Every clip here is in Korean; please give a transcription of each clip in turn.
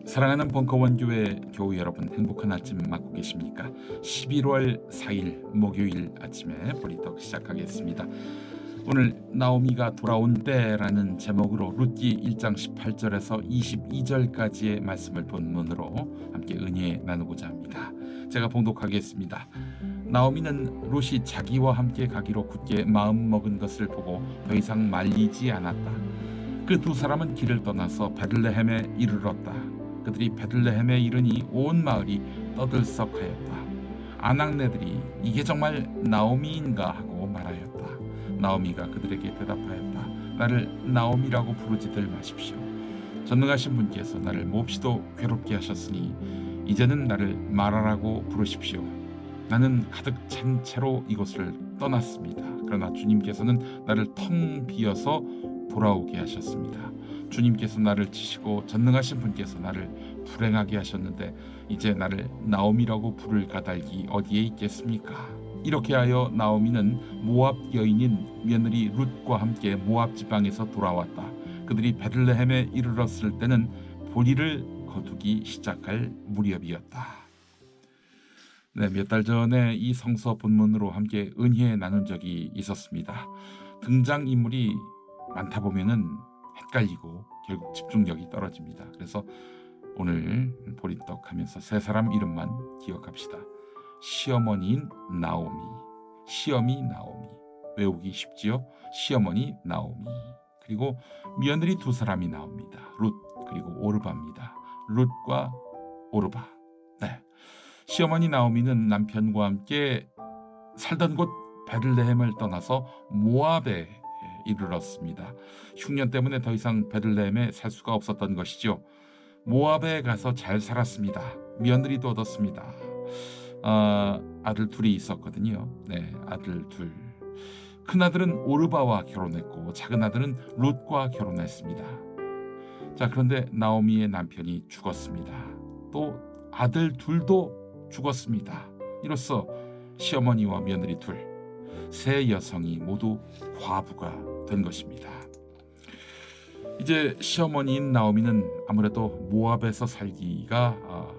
사랑하는 벙커원 교회 교우 여러분, 행복한 아침 맞고 계십니까? 11월 4일 목요일 아침에 보리떡 시작하겠습니다. 오늘 나오미가 돌아온 때라는 제목으로 룻기 1장 18절에서 22절까지의 말씀을 본문으로 함께 은혜 나누고자 합니다. 제가 봉독하겠습니다. 나오미는 룻이 자기와 함께 가기로 굳게 마음먹은 것을 보고 더 이상 말리지 않았다. 그 두 사람은 길을 떠나서 베들레헴에 이르렀다. 그들이 베들레헴에 이르니 온 마을이 떠들썩하였다. 아낙네들이 이게 정말 나오미인가 하고 말하였다. 나오미가 그들에게 대답하였다. 나를 나오미라고 부르지들 마십시오. 전능하신 분께서 나를 몹시도 괴롭게 하셨으니 이제는 나를 마라라고 부르십시오. 나는 가득 찬 채로 이곳을 떠났습니다. 그러나 주님께서는 나를 텅 비어서 돌아오게 하셨습니다. 주님께서 나를 치시고 전능하신 분께서 나를 불행하게 하셨는데 이제 나를 나오미라고 부를 까닭이 어디에 있겠습니까? 이렇게 하여 나오미는 모압 여인인 며느리 룻과 함께 모압 지방에서 돌아왔다. 그들이 베들레헴에 이르렀을 때는 보리를 거두기 시작할 무렵이었다. 몇 달 전에 이 성서 본문으로 함께 은혜 나눈 적이 있었습니다. 등장인물이 많다 보면은 헷갈리고 결국 집중력이 떨어집니다. 그래서 오늘 보리떡 하면서 세 사람 이름만 기억합시다. 시어머니인 나오미, 시어미 나오미, 외우기 쉽지요? 시어머니 나오미. 그리고 며느리 두 사람이 나옵니다. 룻 그리고 오르바입니다. 룻과 오르바. 네. 시어머니 나오미는 남편과 함께 살던 곳 베들레헴을 떠나서 모압에 이르렀습니다. 흉년 때문에 더 이상 베들레헴에 살 수가 없었던 것이죠. 모압에 가서 잘 살았습니다. 며느리도 얻었습니다. 아들 둘이 있었거든요. 네, 아들 둘. 큰아들은 오르바와 결혼했고 작은 아들은 룻과 결혼했습니다. 자, 그런데 나오미의 남편이 죽었습니다. 또 아들 둘도 죽었습니다. 이로써 시어머니와 며느리 둘, 세 여성이 모두 과부가 된 것입니다. 이제 시어머니인 나오미는 아무래도 모압에서 살기가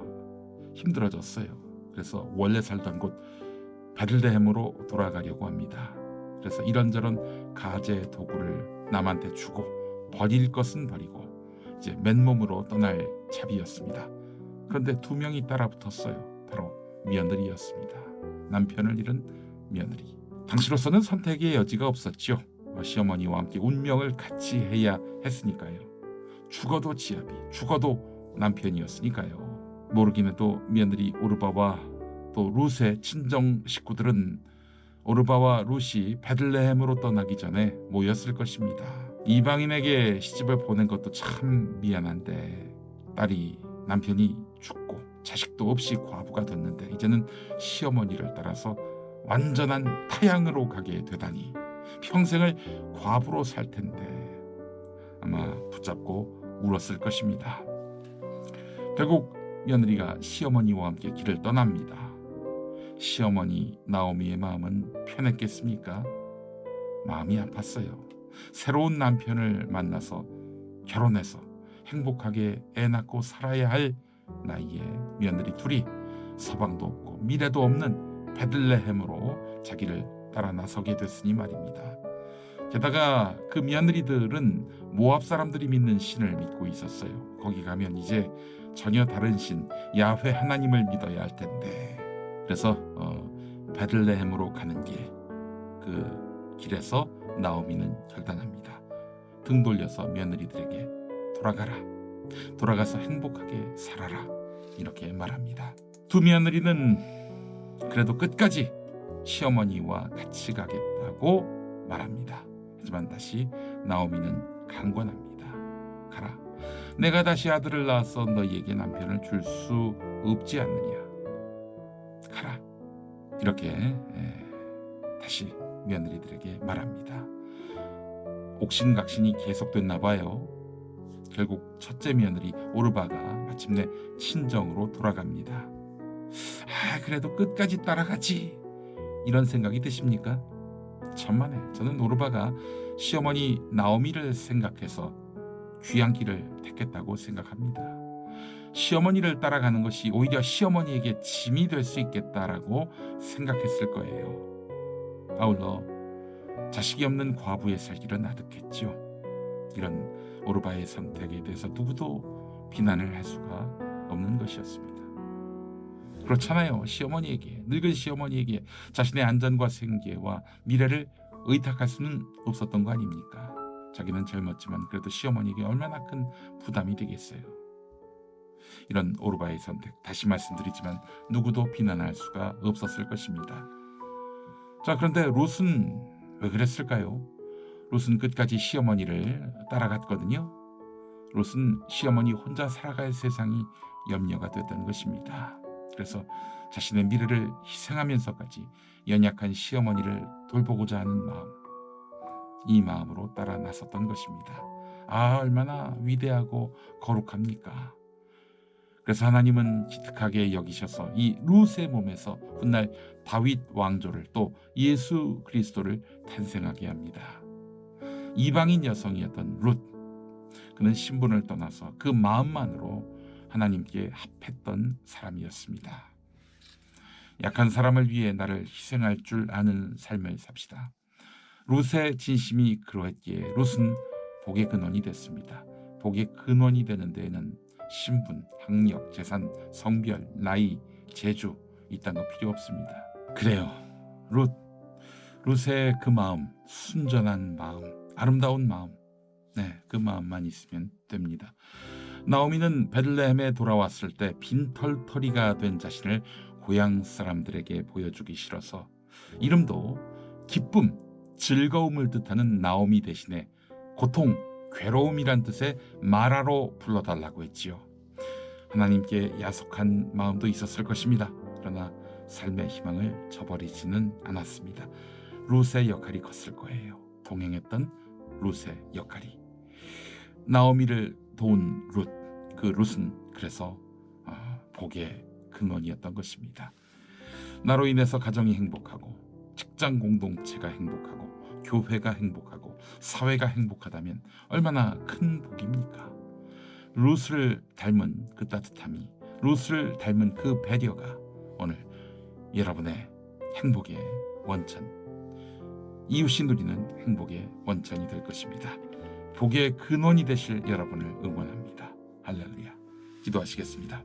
힘들어졌어요. 그래서 원래 살던 곳 베들레헴으로 돌아가려고 합니다. 그래서 이런저런 가재 도구를 남한테 주고 버릴 것은 버리고 이제 맨몸으로 떠날 차비였습니다. 그런데 두 명이 따라붙었어요. 바로 며느리였습니다. 남편을 잃은 며느리. 당시로서는 선택의 여지가 없었죠. 시어머니와 함께 운명을 같이 해야 했으니까요. 죽어도 지아비, 죽어도 남편이었으니까요. 모르긴 해도 며느리 오르바와 또 룻의 친정 식구들은 오르바와 룻이 베들레헴으로 떠나기 전에 모였을 것입니다. 이방인에게 시집을 보낸 것도 참 미안한데 딸이 남편이 죽고 자식도 없이 과부가 됐는데 이제는 시어머니를 따라서 완전한 타향으로 가게 되다니 평생을 과부로 살 텐데 아마 붙잡고 울었을 것입니다. 결국 며느리가 시어머니와 함께 길을 떠납니다. 시어머니 나오미의 마음은 편했겠습니까? 마음이 아팠어요. 새로운 남편을 만나서 결혼해서 행복하게 애 낳고 살아야 할 나이에 며느리 둘이 서방도 없고 미래도 없는 베들레헴으로 자기를 따라 나서게 됐으니 말입니다. 게다가 그 며느리들은 모압 사람들이 믿는 신을 믿고 있었어요. 거기 가면 이제 전혀 다른 신 야훼 하나님을 믿어야 할 텐데 그래서 베들레헴으로 가는 그 길에서 나오미는 결단합니다. 등 돌려서 며느리들에게 돌아가서 행복하게 살아라 이렇게 말합니다. 두 며느리는 그래도 끝까지 시어머니와 같이 가겠다고 말합니다. 하지만 다시 나오미는 강권합니다. 가라. 내가 다시 아들을 낳아서 너희에게 남편을 줄 수 없지 않느냐. 가라. 이렇게 다시 며느리들에게 말합니다. 옥신각신이 계속됐나 봐요. 결국 첫째 며느리 오르바가 마침내 친정으로 돌아갑니다. 그래도 끝까지 따라가지, 이런 생각이 드십니까? 천만에 저는 오르바가 시어머니 나오미를 생각해서 귀한 길을 택했다고 생각합니다. 시어머니를 따라가는 것이 오히려 시어머니에게 짐이 될 수 있겠다라고 생각했을 거예요. 아울러 자식이 없는 과부의 살기를 아득했죠. 이런 오르바의 선택에 대해서 누구도 비난을 할 수가 없는 것이었습니다. 그렇잖아요. 시어머니에게, 늙은 시어머니에게 자신의 안전과 생계와 미래를 의탁할 수는 없었던 거 아닙니까? 자기는 젊었지만 그래도 시어머니에게 얼마나 큰 부담이 되겠어요. 이런 오르바의 선택, 다시 말씀드리지만 누구도 비난할 수가 없었을 것입니다. 자, 그런데 롯은 왜 그랬을까요? 롯은 끝까지 시어머니를 따라갔거든요. 롯은 시어머니 혼자 살아갈 세상이 염려가 됐던 것입니다. 그래서 자신의 미래를 희생하면서까지 연약한 시어머니를 돌보고자 하는 마음, 이 마음으로 따라 나섰던 것입니다. 얼마나 위대하고 거룩합니까? 그래서 하나님은 기특하게 여기셔서 이 룻의 몸에서 훗날 다윗 왕조를, 또 예수 그리스도를 탄생하게 합니다. 이방인 여성이었던 룻, 그는 신분을 떠나서 그 마음만으로 하나님께 합했던 사람이었습니다. 약한 사람을 위해 나를 희생할 줄 아는 삶을 삽시다. 룻의 진심이 그러했기에 룻은 복의 근원이 됐습니다. 복의 근원이 되는 데에는 신분, 학력, 재산, 성별, 나이, 재주 이딴 거 필요 없습니다. 그래요. 룻의 그 마음, 순전한 마음, 아름다운 마음, 그 마음만 있으면 됩니다. 나오미는 베들레헴에 돌아왔을 때 빈털터리가 된 자신을 고향 사람들에게 보여주기 싫어서 이름도 기쁨, 즐거움을 뜻하는 나오미 대신에 고통, 괴로움이란 뜻의 마라로 불러달라고 했지요. 하나님께 야속한 마음도 있었을 것입니다. 그러나 삶의 희망을 저버리지는 않았습니다. 룻의 역할이 컸을 거예요. 동행했던 룻의 역할이. 나오미를 도운 룻, 그 룻은 그래서 복의 근원이었던 것입니다. 나로 인해서 가정이 행복하고 직장 공동체가 행복하고 교회가 행복하고 사회가 행복하다면 얼마나 큰 복입니까? 룻을 닮은 그 따뜻함이, 룻을 닮은 그 배려가 오늘 여러분의 행복의 원천, 이웃이 누리는 행복의 원천이 될 것입니다. 복의 근원이 되실 여러분을 응원합니다. 할렐루야. 기도하시겠습니다.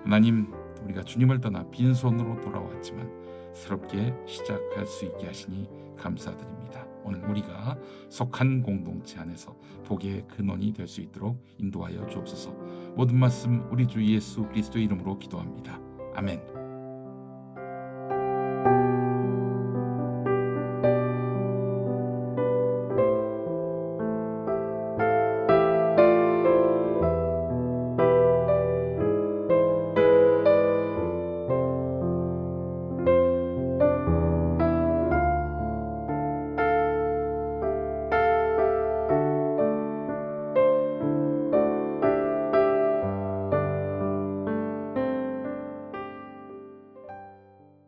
하나님, 우리가 주님을 떠나 빈손으로 돌아왔지만 새롭게 시작할 수 있게 하시니 감사드립니다. 오늘 우리가 속한 공동체 안에서 복의 근원이 될 수 있도록 인도하여 주옵소서. 모든 말씀 우리 주 예수 그리스도의 이름으로 기도합니다. 아멘.